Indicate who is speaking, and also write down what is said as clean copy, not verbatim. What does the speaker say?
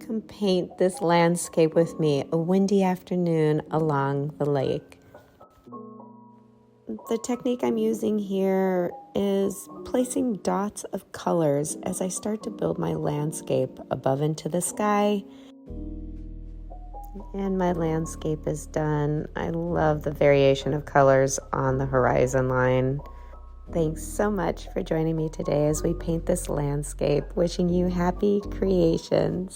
Speaker 1: Come paint this landscape with me, a windy afternoon along the lake. The technique I'm using here is placing dots of colors as I start to build my landscape above into the sky. And my landscape is done. I love the variation of colors on the horizon line. Thanks so much for joining me today as we paint this landscape. Wishing you happy creations.